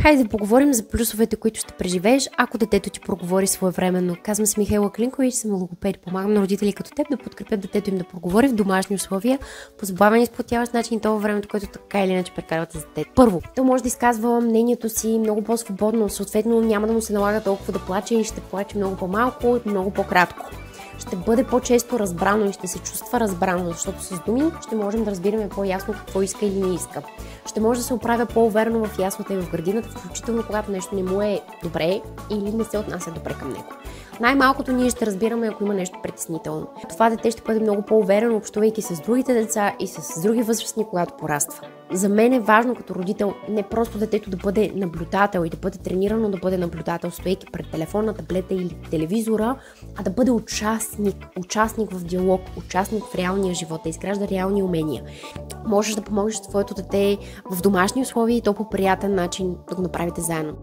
Хайде да поговорим за плюсовете, които ще преживееш, ако детето ти проговори своевременно. Казвам се Михаела Клинкович, съм логопед. Помагам на родители като теб да подкрепят детето им да проговори в домашни условия, по забавен и сплотяващ начин, това във времето, което така или иначе прекарвате с детето. Първо, то може да изказва мнението си много по-свободно, съответно няма да му се налага толкова да плаче и ще плаче много по-малко и много по-кратко. Ще бъде по-често разбрано и ще се чувства разбрано, защото с думи ще можем да разбираме по-ясно какво иска или не иска. Ще може да се оправя по-уверено в яслата и в градината, включително когато нещо не му е добре или не се отнася добре към него. Най-малкото ние ще разбираме, ако има нещо притеснително. Това дете ще бъде много по-уверено, общувайки с другите деца и с други възрастни, когато пораства. За мен е важно като родител не просто детето да бъде наблюдател и да бъде тренирано да бъде наблюдател, стоейки пред телефона, таблета или телевизора, а да бъде участник в диалог, участник в реалния живот, да изгражда реални умения. Можеш да помогнеш своето дете в домашни условия и то по приятен начин да го направите заедно.